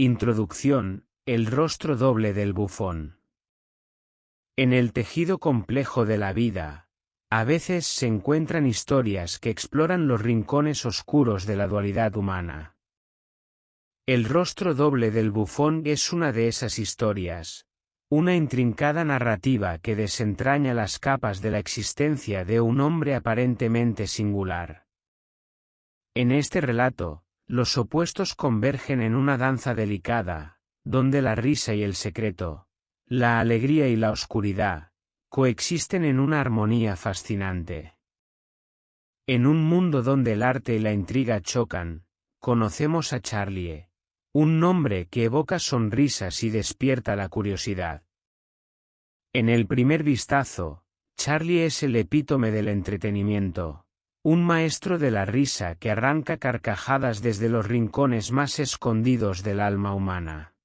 Introducción: el rostro doble del bufón. En el tejido complejo de la vida, a veces se encuentran historias que exploran los rincones oscuros de la dualidad humana. El rostro doble del bufón es una de esas historias, una intrincada narrativa que desentraña las capas de la existencia de un hombre aparentemente singular. En este relato, los opuestos convergen en una danza delicada, donde la risa y el secreto, la alegría y la oscuridad, coexisten en una armonía fascinante. En un mundo donde el arte y la intriga chocan, conocemos a Charlie, un nombre que evoca sonrisas y despierta la curiosidad. En el primer vistazo, Charlie es el epítome del entretenimiento, un maestro de la risa que arranca carcajadas desde los rincones más escondidos del alma humana.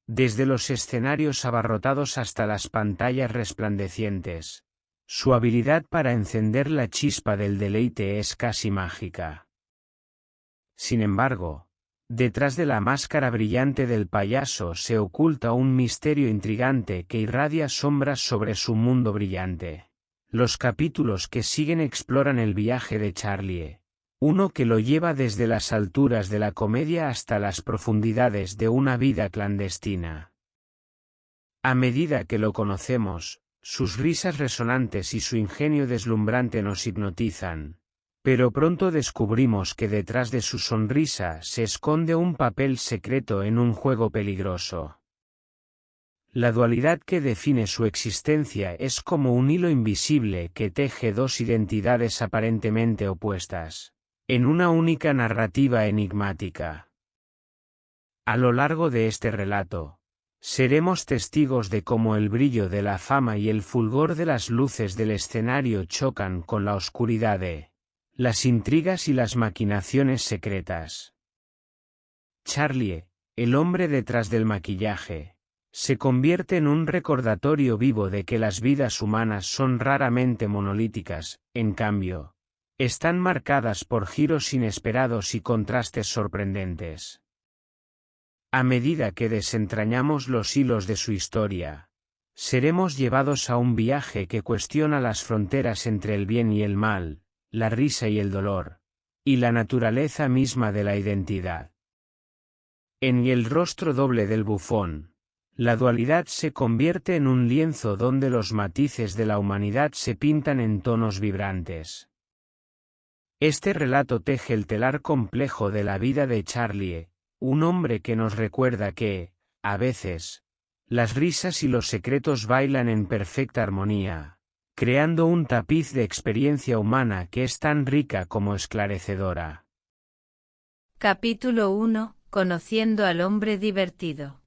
Desde los escenarios abarrotados hasta las pantallas resplandecientes, su habilidad para encender la chispa del deleite es casi mágica. Sin embargo, detrás de la máscara brillante del payaso se oculta un misterio intrigante que irradia sombras sobre su mundo brillante. Los capítulos que siguen exploran el viaje de Charlie, uno que lo lleva desde las alturas de la comedia hasta las profundidades de una vida clandestina. A medida que lo conocemos, sus risas resonantes y su ingenio deslumbrante nos hipnotizan. Pero pronto descubrimos que detrás de su sonrisa se esconde un papel secreto en un juego peligroso. La dualidad que define su existencia es como un hilo invisible que teje dos identidades aparentemente opuestas, en una única narrativa enigmática. A lo largo de este relato, seremos testigos de cómo el brillo de la fama y el fulgor de las luces del escenario chocan con la oscuridad de las intrigas y las maquinaciones secretas. Charlie, el hombre detrás del maquillaje, se convierte en un recordatorio vivo de que las vidas humanas son raramente monolíticas, en cambio, están marcadas por giros inesperados y contrastes sorprendentes. A medida que desentrañamos los hilos de su historia, seremos llevados a un viaje que cuestiona las fronteras entre el bien y el mal, la risa y el dolor, y la naturaleza misma de la identidad. En el rostro doble del bufón, la dualidad se convierte en un lienzo donde los matices de la humanidad se pintan en tonos vibrantes. Este relato teje el telar complejo de la vida de Charlie, un hombre que nos recuerda que, a veces, las risas y los secretos bailan en perfecta armonía, creando un tapiz de experiencia humana que es tan rica como esclarecedora. Capítulo 1. Conociendo al hombre divertido.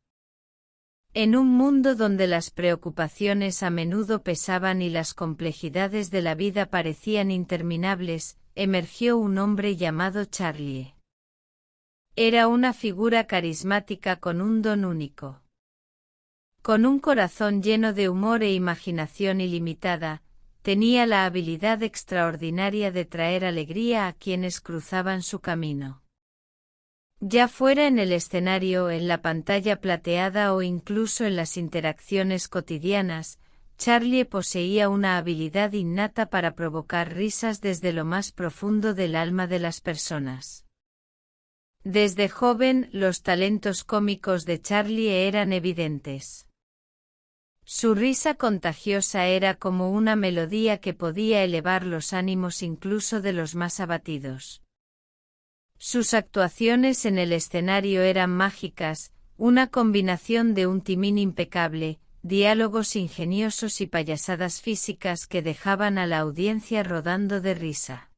En un mundo donde las preocupaciones a menudo pesaban y las complejidades de la vida parecían interminables, emergió un hombre llamado Charlie. Era una figura carismática con un don único. Con un corazón lleno de humor e imaginación ilimitada, tenía la habilidad extraordinaria de traer alegría a quienes cruzaban su camino. Ya fuera en el escenario, en la pantalla plateada o incluso en las interacciones cotidianas, Charlie poseía una habilidad innata para provocar risas desde lo más profundo del alma de las personas. Desde joven, los talentos cómicos de Charlie eran evidentes. Su risa contagiosa era como una melodía que podía elevar los ánimos incluso de los más abatidos. Sus actuaciones en el escenario eran mágicas, una combinación de un timing impecable, diálogos ingeniosos y payasadas físicas que dejaban a la audiencia rodando de risa.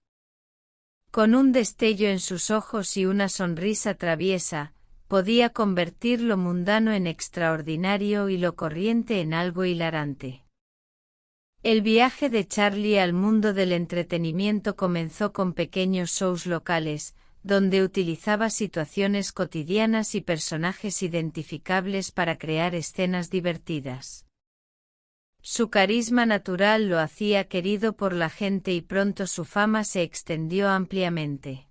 Con un destello en sus ojos y una sonrisa traviesa, podía convertir lo mundano en extraordinario y lo corriente en algo hilarante. El viaje de Charlie al mundo del entretenimiento comenzó con pequeños shows locales, donde utilizaba situaciones cotidianas y personajes identificables para crear escenas divertidas. Su carisma natural lo hacía querido por la gente y pronto su fama se extendió ampliamente.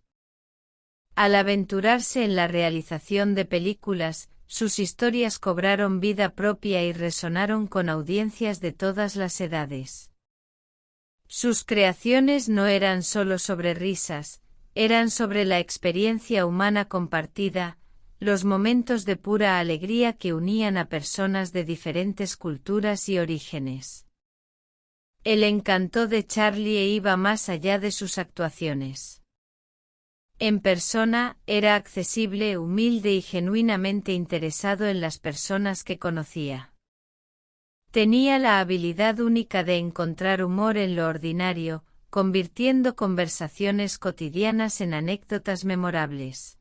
Al aventurarse en la realización de películas, sus historias cobraron vida propia y resonaron con audiencias de todas las edades. Sus creaciones no eran solo sobre risas, eran sobre la experiencia humana compartida, los momentos de pura alegría que unían a personas de diferentes culturas y orígenes. El encanto de Charlie iba más allá de sus actuaciones. En persona, era accesible, humilde y genuinamente interesado en las personas que conocía. Tenía la habilidad única de encontrar humor en lo ordinario, convirtiendo conversaciones cotidianas en anécdotas memorables.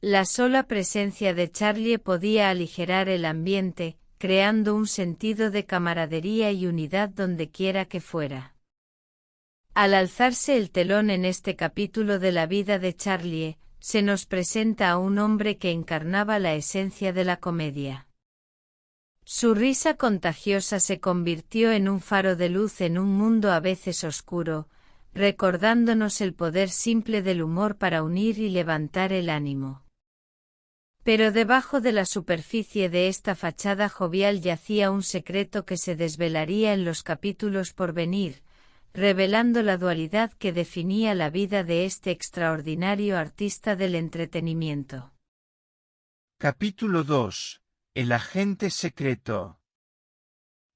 La sola presencia de Charlie podía aligerar el ambiente, creando un sentido de camaradería y unidad dondequiera que fuera. Al alzarse el telón en este capítulo de la vida de Charlie, se nos presenta a un hombre que encarnaba la esencia de la comedia. Su risa contagiosa se convirtió en un faro de luz en un mundo a veces oscuro, recordándonos el poder simple del humor para unir y levantar el ánimo. Pero debajo de la superficie de esta fachada jovial yacía un secreto que se desvelaría en los capítulos por venir, revelando la dualidad que definía la vida de este extraordinario artista del entretenimiento. Capítulo 2. El agente secreto.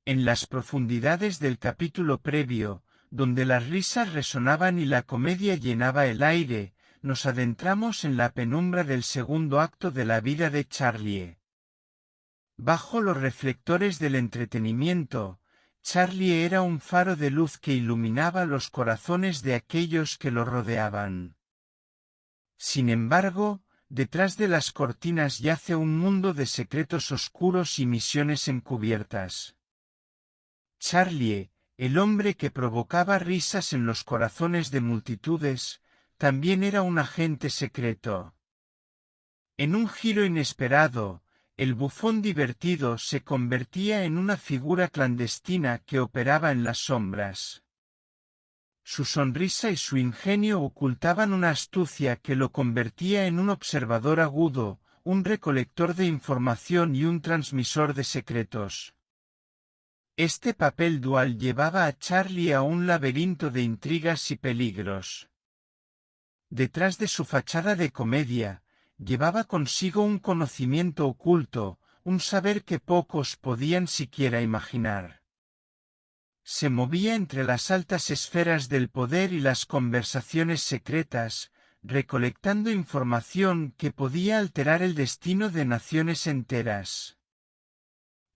En las profundidades del capítulo previo, donde las risas resonaban y la comedia llenaba el aire, nos adentramos en la penumbra del segundo acto de la vida de Charlie. Bajo los reflectores del entretenimiento, Charlie era un faro de luz que iluminaba los corazones de aquellos que lo rodeaban. Sin embargo, detrás de las cortinas yace un mundo de secretos oscuros y misiones encubiertas. Charlie, el hombre que provocaba risas en los corazones de multitudes, también era un agente secreto. En un giro inesperado, el bufón divertido se convertía en una figura clandestina que operaba en las sombras. Su sonrisa y su ingenio ocultaban una astucia que lo convertía en un observador agudo, un recolector de información y un transmisor de secretos. Este papel dual llevaba a Charlie a un laberinto de intrigas y peligros. Detrás de su fachada de comedia, llevaba consigo un conocimiento oculto, un saber que pocos podían siquiera imaginar. Se movía entre las altas esferas del poder y las conversaciones secretas, recolectando información que podía alterar el destino de naciones enteras.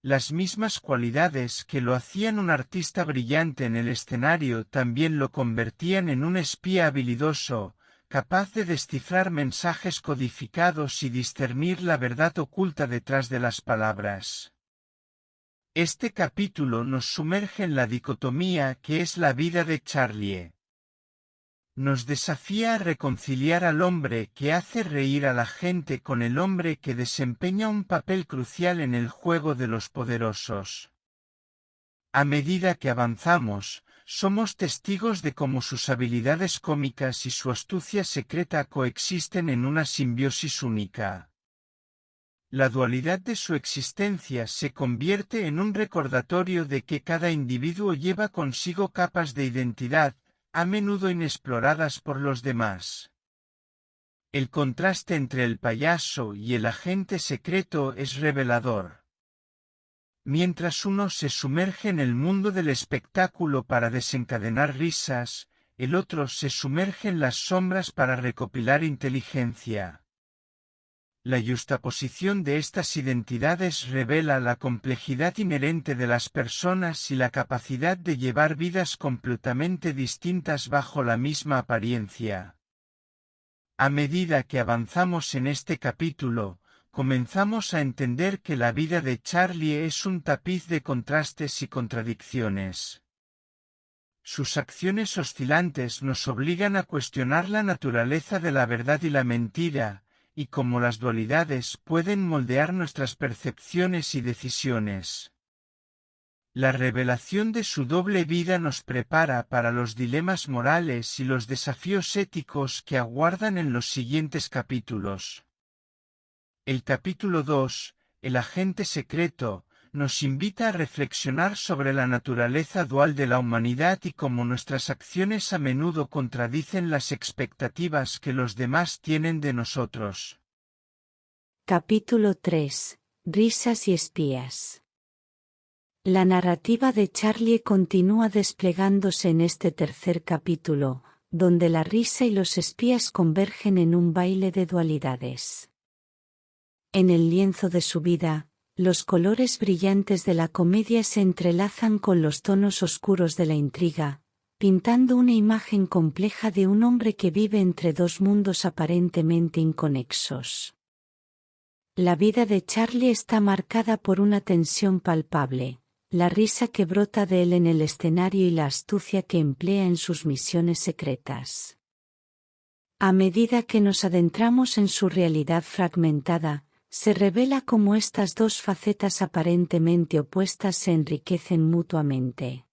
Las mismas cualidades que lo hacían un artista brillante en el escenario también lo convertían en un espía habilidoso, capaz de descifrar mensajes codificados y discernir la verdad oculta detrás de las palabras. Este capítulo nos sumerge en la dicotomía que es la vida de Charlie. Nos desafía a reconciliar al hombre que hace reír a la gente con el hombre que desempeña un papel crucial en el juego de los poderosos. A medida que avanzamos, somos testigos de cómo sus habilidades cómicas y su astucia secreta coexisten en una simbiosis única. La dualidad de su existencia se convierte en un recordatorio de que cada individuo lleva consigo capas de identidad, a menudo inexploradas por los demás. El contraste entre el payaso y el agente secreto es revelador. Mientras uno se sumerge en el mundo del espectáculo para desencadenar risas, el otro se sumerge en las sombras para recopilar inteligencia. La yuxtaposición de estas identidades revela la complejidad inherente de las personas y la capacidad de llevar vidas completamente distintas bajo la misma apariencia. A medida que avanzamos en este capítulo, comenzamos a entender que la vida de Charlie es un tapiz de contrastes y contradicciones. Sus acciones oscilantes nos obligan a cuestionar la naturaleza de la verdad y la mentira, y cómo las dualidades pueden moldear nuestras percepciones y decisiones. La revelación de su doble vida nos prepara para los dilemas morales y los desafíos éticos que aguardan en los siguientes capítulos. El capítulo 2, El agente secreto, nos invita a reflexionar sobre la naturaleza dual de la humanidad y cómo nuestras acciones a menudo contradicen las expectativas que los demás tienen de nosotros. Capítulo 3. Risas y espías. La narrativa de Charlie continúa desplegándose en este tercer capítulo, donde la risa y los espías convergen en un baile de dualidades. En el lienzo de su vida, los colores brillantes de la comedia se entrelazan con los tonos oscuros de la intriga, pintando una imagen compleja de un hombre que vive entre dos mundos aparentemente inconexos. La vida de Charlie está marcada por una tensión palpable, la risa que brota de él en el escenario y la astucia que emplea en sus misiones secretas. A medida que nos adentramos en su realidad fragmentada, se revela cómo estas dos facetas aparentemente opuestas se enriquecen mutuamente.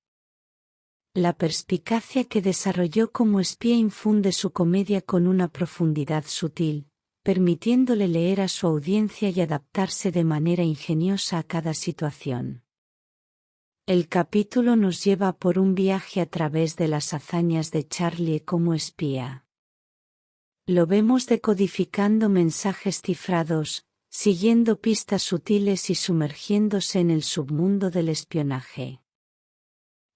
La perspicacia que desarrolló como espía infunde su comedia con una profundidad sutil, permitiéndole leer a su audiencia y adaptarse de manera ingeniosa a cada situación. El capítulo nos lleva por un viaje a través de las hazañas de Charlie como espía. Lo vemos decodificando mensajes cifrados, siguiendo pistas sutiles y sumergiéndose en el submundo del espionaje.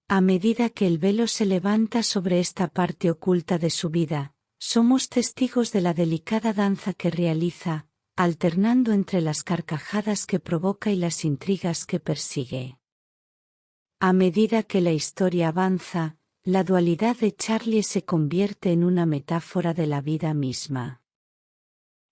A medida que el velo se levanta sobre esta parte oculta de su vida, somos testigos de la delicada danza que realiza, alternando entre las carcajadas que provoca y las intrigas que persigue. A medida que la historia avanza, la dualidad de Charlie se convierte en una metáfora de la vida misma.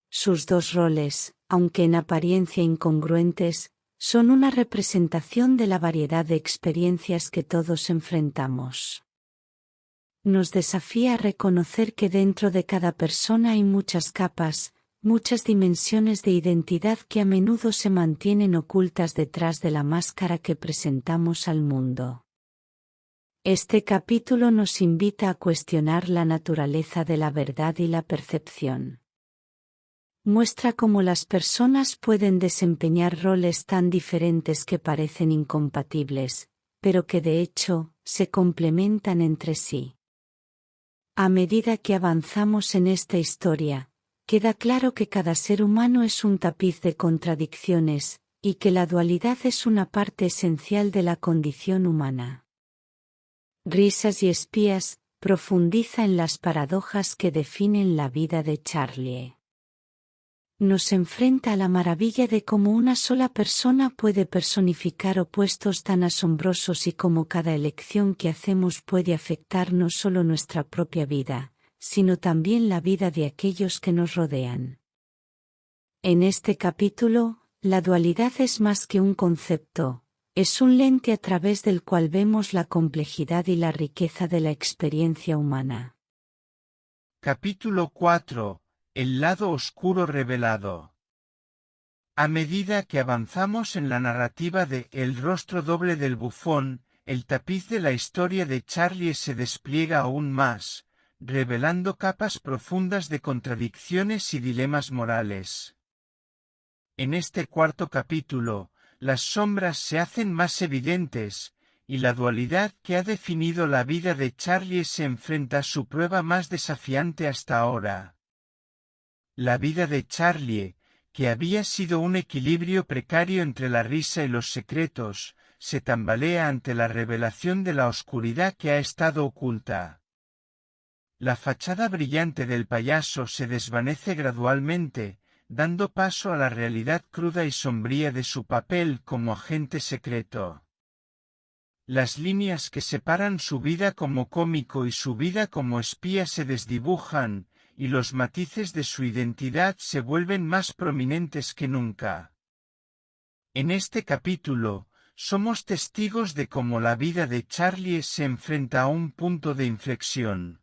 Sus dos roles, aunque en apariencia incongruentes, son una representación de la variedad de experiencias que todos enfrentamos. Nos desafía a reconocer que dentro de cada persona hay muchas capas, muchas dimensiones de identidad que a menudo se mantienen ocultas detrás de la máscara que presentamos al mundo. Este capítulo nos invita a cuestionar la naturaleza de la verdad y la percepción. Muestra cómo las personas pueden desempeñar roles tan diferentes que parecen incompatibles, pero que de hecho, se complementan entre sí. A medida que avanzamos en esta historia, queda claro que cada ser humano es un tapiz de contradicciones, y que la dualidad es una parte esencial de la condición humana. Risas y espías, profundiza en las paradojas que definen la vida de Charlie. Nos enfrenta a la maravilla de cómo una sola persona puede personificar opuestos tan asombrosos y cómo cada elección que hacemos puede afectar no solo nuestra propia vida, sino también la vida de aquellos que nos rodean. En este capítulo, la dualidad es más que un concepto, es un lente a través del cual vemos la complejidad y la riqueza de la experiencia humana. Capítulo 4. El lado oscuro revelado. A medida que avanzamos en la narrativa de El rostro doble del bufón, el tapiz de la historia de Charlie se despliega aún más, revelando capas profundas de contradicciones y dilemas morales. En este cuarto capítulo, las sombras se hacen más evidentes, y la dualidad que ha definido la vida de Charlie se enfrenta a su prueba más desafiante hasta ahora. La vida de Charlie, que había sido un equilibrio precario entre la risa y los secretos, se tambalea ante la revelación de la oscuridad que ha estado oculta. La fachada brillante del payaso se desvanece gradualmente, dando paso a la realidad cruda y sombría de su papel como agente secreto. Las líneas que separan su vida como cómico y su vida como espía se desdibujan, y los matices de su identidad se vuelven más prominentes que nunca. En este capítulo, somos testigos de cómo la vida de Charlie se enfrenta a un punto de inflexión.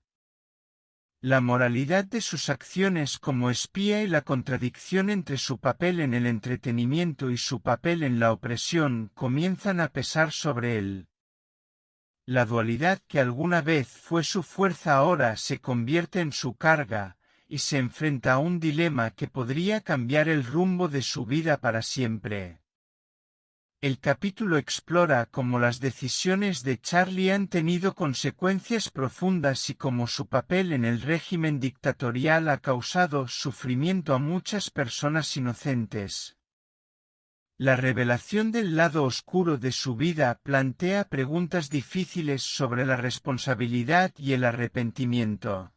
La moralidad de sus acciones como espía y la contradicción entre su papel en el entretenimiento y su papel en la opresión comienzan a pesar sobre él. La dualidad que alguna vez fue su fuerza ahora se convierte en su carga, y se enfrenta a un dilema que podría cambiar el rumbo de su vida para siempre. El capítulo explora cómo las decisiones de Charlie han tenido consecuencias profundas y cómo su papel en el régimen dictatorial ha causado sufrimiento a muchas personas inocentes. La revelación del lado oscuro de su vida plantea preguntas difíciles sobre la responsabilidad y el arrepentimiento.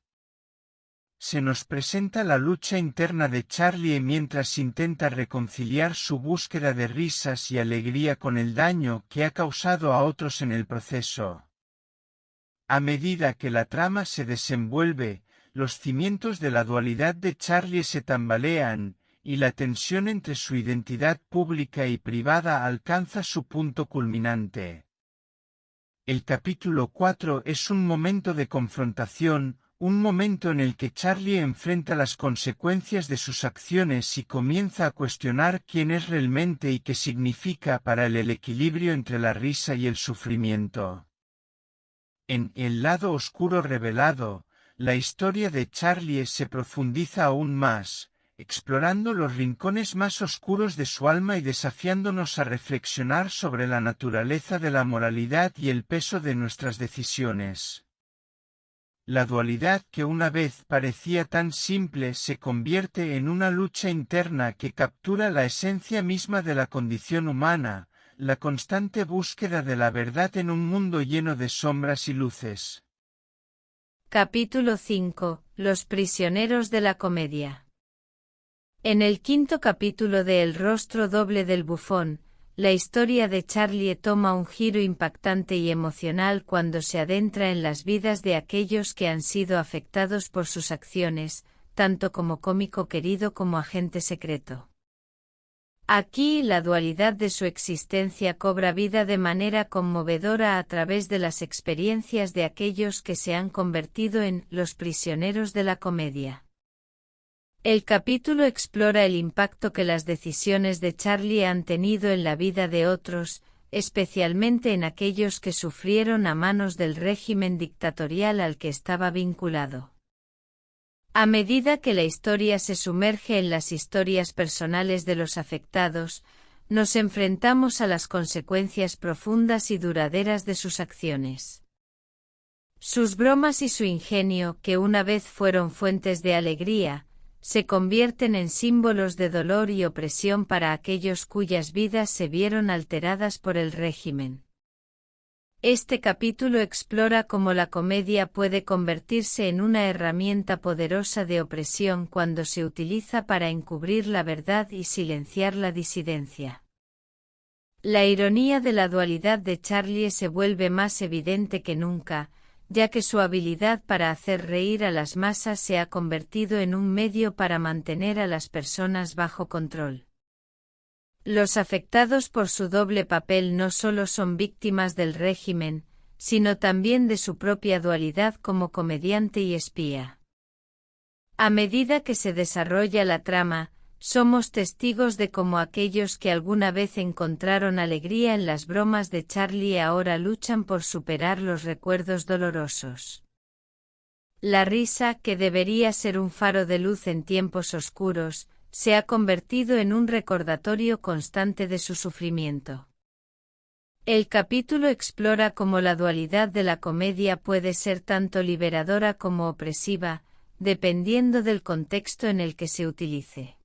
Se nos presenta la lucha interna de Charlie mientras intenta reconciliar su búsqueda de risas y alegría con el daño que ha causado a otros en el proceso. A medida que la trama se desenvuelve, los cimientos de la dualidad de Charlie se tambalean, y la tensión entre su identidad pública y privada alcanza su punto culminante. El capítulo 4 es un momento de confrontación, un momento en el que Charlie enfrenta las consecuencias de sus acciones y comienza a cuestionar quién es realmente y qué significa para él el equilibrio entre la risa y el sufrimiento. En El lado oscuro revelado, la historia de Charlie se profundiza aún más, explorando los rincones más oscuros de su alma y desafiándonos a reflexionar sobre la naturaleza de la moralidad y el peso de nuestras decisiones. La dualidad que una vez parecía tan simple se convierte en una lucha interna que captura la esencia misma de la condición humana, la constante búsqueda de la verdad en un mundo lleno de sombras y luces. Capítulo 5. Los prisioneros de la comedia. En el quinto capítulo de El rostro doble del bufón, la historia de Charlie toma un giro impactante y emocional cuando se adentra en las vidas de aquellos que han sido afectados por sus acciones, tanto como cómico querido como agente secreto. Aquí la dualidad de su existencia cobra vida de manera conmovedora a través de las experiencias de aquellos que se han convertido en los prisioneros de la comedia. El capítulo explora el impacto que las decisiones de Charlie han tenido en la vida de otros, especialmente en aquellos que sufrieron a manos del régimen dictatorial al que estaba vinculado. A medida que la historia se sumerge en las historias personales de los afectados, nos enfrentamos a las consecuencias profundas y duraderas de sus acciones. Sus bromas y su ingenio, que una vez fueron fuentes de alegría, se convierten en símbolos de dolor y opresión para aquellos cuyas vidas se vieron alteradas por el régimen. Este capítulo explora cómo la comedia puede convertirse en una herramienta poderosa de opresión cuando se utiliza para encubrir la verdad y silenciar la disidencia. La ironía de la dualidad de Charlie se vuelve más evidente que nunca, ya que su habilidad para hacer reír a las masas se ha convertido en un medio para mantener a las personas bajo control. Los afectados por su doble papel no solo son víctimas del régimen, sino también de su propia dualidad como comediante y espía. A medida que se desarrolla la trama, somos testigos de cómo aquellos que alguna vez encontraron alegría en las bromas de Charlie ahora luchan por superar los recuerdos dolorosos. La risa, que debería ser un faro de luz en tiempos oscuros, se ha convertido en un recordatorio constante de su sufrimiento. El capítulo explora cómo la dualidad de la comedia puede ser tanto liberadora como opresiva, dependiendo del contexto en el que se utilice.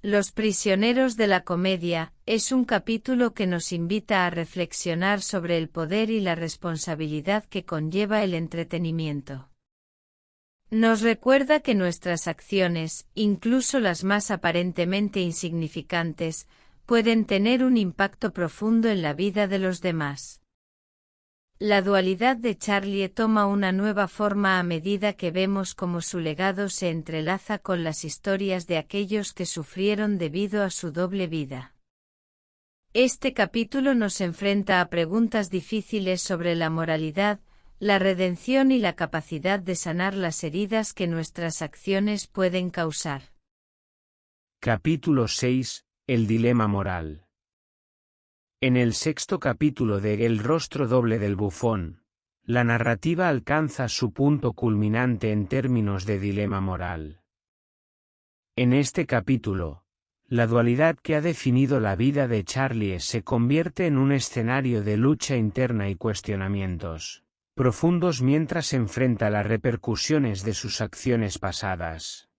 Los prisioneros de la comedia es un capítulo que nos invita a reflexionar sobre el poder y la responsabilidad que conlleva el entretenimiento. Nos recuerda que nuestras acciones, incluso las más aparentemente insignificantes, pueden tener un impacto profundo en la vida de los demás. La dualidad de Charlie toma una nueva forma a medida que vemos cómo su legado se entrelaza con las historias de aquellos que sufrieron debido a su doble vida. Este capítulo nos enfrenta a preguntas difíciles sobre la moralidad, la redención y la capacidad de sanar las heridas que nuestras acciones pueden causar. Capítulo 6. El dilema moral. En el sexto capítulo de El rostro doble del bufón, la narrativa alcanza su punto culminante en términos de dilema moral. En este capítulo, la dualidad que ha definido la vida de Charlie se convierte en un escenario de lucha interna y cuestionamientos profundos mientras enfrenta las repercusiones de sus acciones pasadas.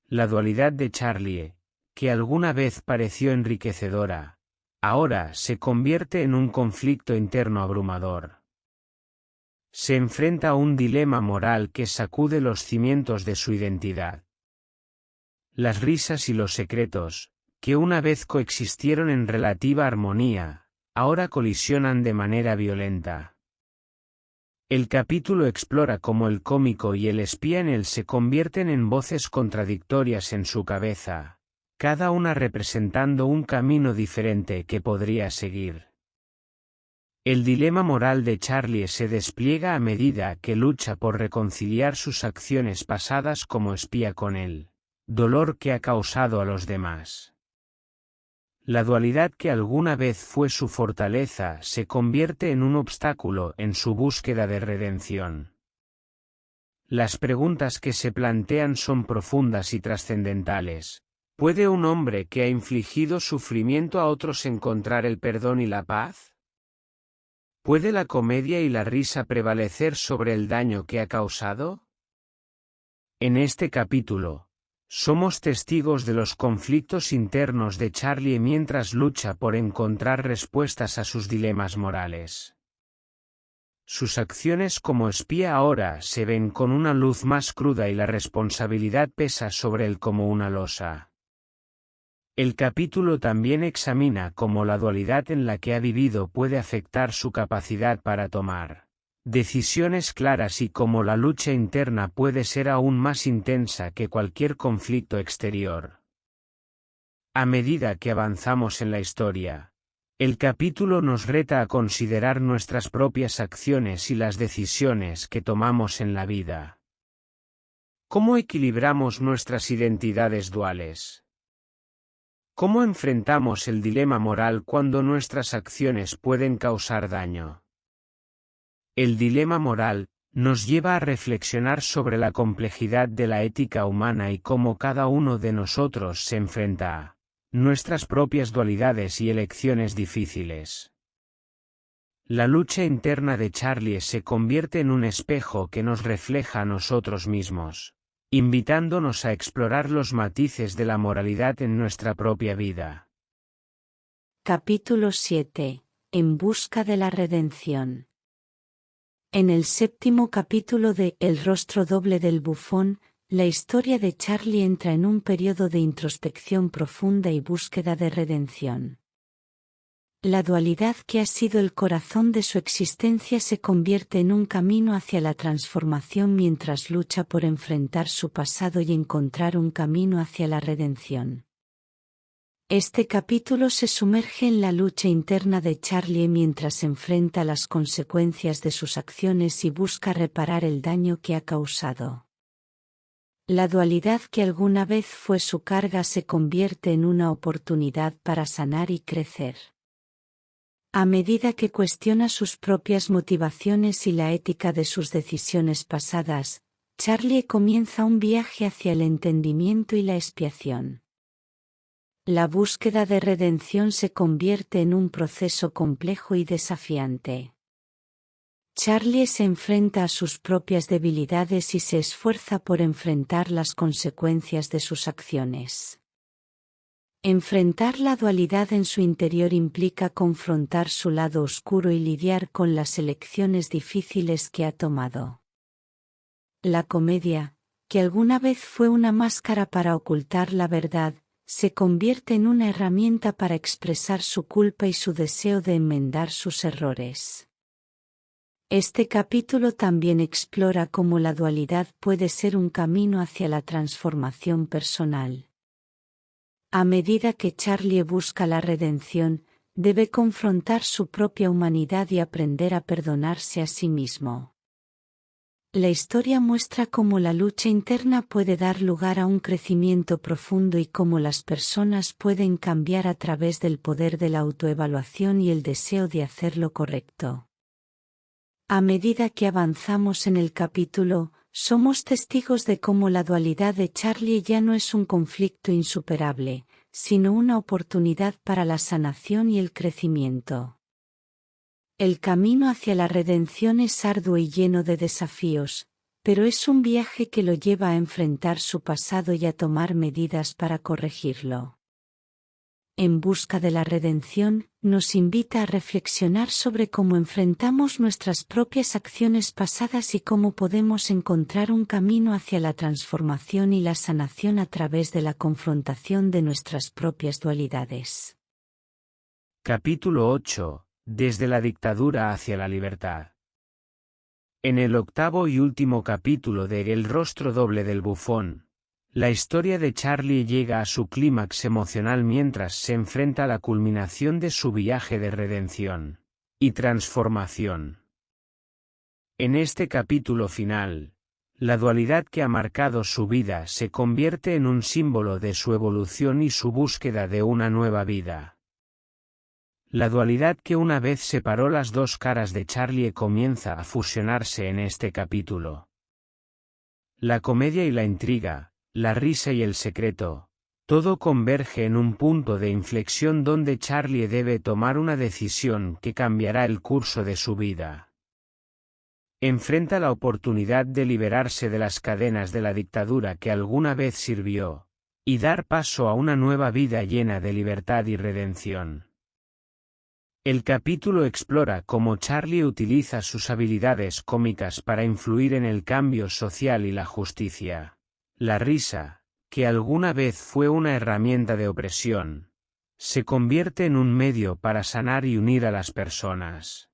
La dualidad de Charlie, que alguna vez pareció enriquecedora, ahora se convierte en un conflicto interno abrumador. Se enfrenta a un dilema moral que sacude los cimientos de su identidad. Las risas y los secretos, que una vez coexistieron en relativa armonía, ahora colisionan de manera violenta. El capítulo explora cómo el cómico y el espía en él se convierten en voces contradictorias en su cabeza, cada una representando un camino diferente que podría seguir. El dilema moral de Charlie se despliega a medida que lucha por reconciliar sus acciones pasadas como espía con el dolor que ha causado a los demás. La dualidad que alguna vez fue su fortaleza se convierte en un obstáculo en su búsqueda de redención. Las preguntas que se plantean son profundas y trascendentales. ¿Puede un hombre que ha infligido sufrimiento a otros encontrar el perdón y la paz? ¿Puede la comedia y la risa prevalecer sobre el daño que ha causado? En este capítulo, somos testigos de los conflictos internos de Charlie mientras lucha por encontrar respuestas a sus dilemas morales. Sus acciones como espía ahora se ven con una luz más cruda y la responsabilidad pesa sobre él como una losa. El capítulo también examina cómo la dualidad en la que ha vivido puede afectar su capacidad para tomar decisiones claras y cómo la lucha interna puede ser aún más intensa que cualquier conflicto exterior. A medida que avanzamos en la historia, el capítulo nos reta a considerar nuestras propias acciones y las decisiones que tomamos en la vida. ¿Cómo equilibramos nuestras identidades duales? ¿Cómo enfrentamos el dilema moral cuando nuestras acciones pueden causar daño? El dilema moral nos lleva a reflexionar sobre la complejidad de la ética humana y cómo cada uno de nosotros se enfrenta a nuestras propias dualidades y elecciones difíciles. La lucha interna de Charlie se convierte en un espejo que nos refleja a nosotros mismos, invitándonos a explorar los matices de la moralidad en nuestra propia vida. Capítulo 7. En busca de la redención. En el séptimo capítulo de El rostro doble del bufón, la historia de Charlie entra en un periodo de introspección profunda y búsqueda de redención. La dualidad que ha sido el corazón de su existencia se convierte en un camino hacia la transformación mientras lucha por enfrentar su pasado y encontrar un camino hacia la redención. Este capítulo se sumerge en la lucha interna de Charlie mientras enfrenta las consecuencias de sus acciones y busca reparar el daño que ha causado. La dualidad que alguna vez fue su carga se convierte en una oportunidad para sanar y crecer. A medida que cuestiona sus propias motivaciones y la ética de sus decisiones pasadas, Charlie comienza un viaje hacia el entendimiento y la expiación. La búsqueda de redención se convierte en un proceso complejo y desafiante. Charlie se enfrenta a sus propias debilidades y se esfuerza por enfrentar las consecuencias de sus acciones. Enfrentar la dualidad en su interior implica confrontar su lado oscuro y lidiar con las elecciones difíciles que ha tomado. La comedia, que alguna vez fue una máscara para ocultar la verdad, se convierte en una herramienta para expresar su culpa y su deseo de enmendar sus errores. Este capítulo también explora cómo la dualidad puede ser un camino hacia la transformación personal. A medida que Charlie busca la redención, debe confrontar su propia humanidad y aprender a perdonarse a sí mismo. La historia muestra cómo la lucha interna puede dar lugar a un crecimiento profundo y cómo las personas pueden cambiar a través del poder de la autoevaluación y el deseo de hacer lo correcto. A medida que avanzamos en el capítulo, somos testigos de cómo la dualidad de Charlie ya no es un conflicto insuperable, sino una oportunidad para la sanación y el crecimiento. El camino hacia la redención es arduo y lleno de desafíos, pero es un viaje que lo lleva a enfrentar su pasado y a tomar medidas para corregirlo. En busca de la redención, nos invita a reflexionar sobre cómo enfrentamos nuestras propias acciones pasadas y cómo podemos encontrar un camino hacia la transformación y la sanación a través de la confrontación de nuestras propias dualidades. Capítulo 8. Desde la dictadura hacia la libertad. En el octavo y último capítulo de El rostro doble del bufón, la historia de Charlie llega a su clímax emocional mientras se enfrenta a la culminación de su viaje de redención y transformación. En este capítulo final, la dualidad que ha marcado su vida se convierte en un símbolo de su evolución y su búsqueda de una nueva vida. La dualidad que una vez separó las dos caras de Charlie comienza a fusionarse en este capítulo. La comedia y la intriga, la risa y el secreto, todo converge en un punto de inflexión donde Charlie debe tomar una decisión que cambiará el curso de su vida. Enfrenta la oportunidad de liberarse de las cadenas de la dictadura que alguna vez sirvió, y dar paso a una nueva vida llena de libertad y redención. El capítulo explora cómo Charlie utiliza sus habilidades cómicas para influir en el cambio social y la justicia. La risa, que alguna vez fue una herramienta de opresión, se convierte en un medio para sanar y unir a las personas.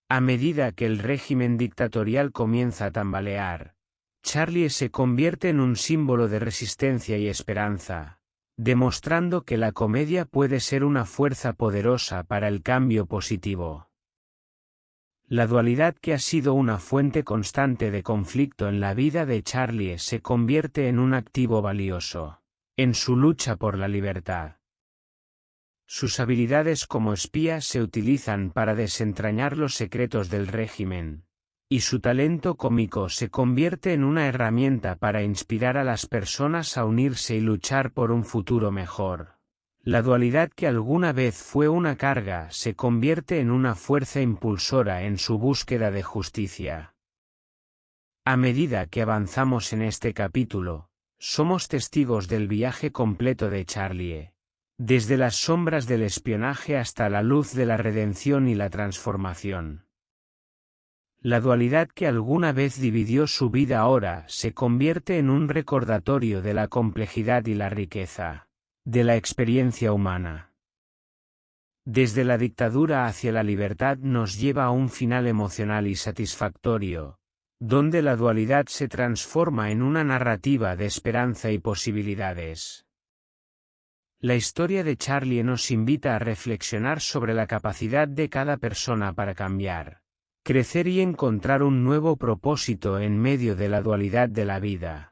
A medida que el régimen dictatorial comienza a tambalear, Charlie se convierte en un símbolo de resistencia y esperanza, demostrando que la comedia puede ser una fuerza poderosa para el cambio positivo. La dualidad que ha sido una fuente constante de conflicto en la vida de Charlie se convierte en un activo valioso, en su lucha por la libertad. Sus habilidades como espía se utilizan para desentrañar los secretos del régimen, y su talento cómico se convierte en una herramienta para inspirar a las personas a unirse y luchar por un futuro mejor. La dualidad que alguna vez fue una carga se convierte en una fuerza impulsora en su búsqueda de justicia. A medida que avanzamos en este capítulo, somos testigos del viaje completo de Charlie, desde las sombras del espionaje hasta la luz de la redención y la transformación. La dualidad que alguna vez dividió su vida ahora se convierte en un recordatorio de la complejidad y la riqueza de la experiencia humana. Desde la dictadura hacia la libertad nos lleva a un final emocional y satisfactorio, donde la dualidad se transforma en una narrativa de esperanza y posibilidades. La historia de Charlie nos invita a reflexionar sobre la capacidad de cada persona para cambiar, crecer y encontrar un nuevo propósito en medio de la dualidad de la vida.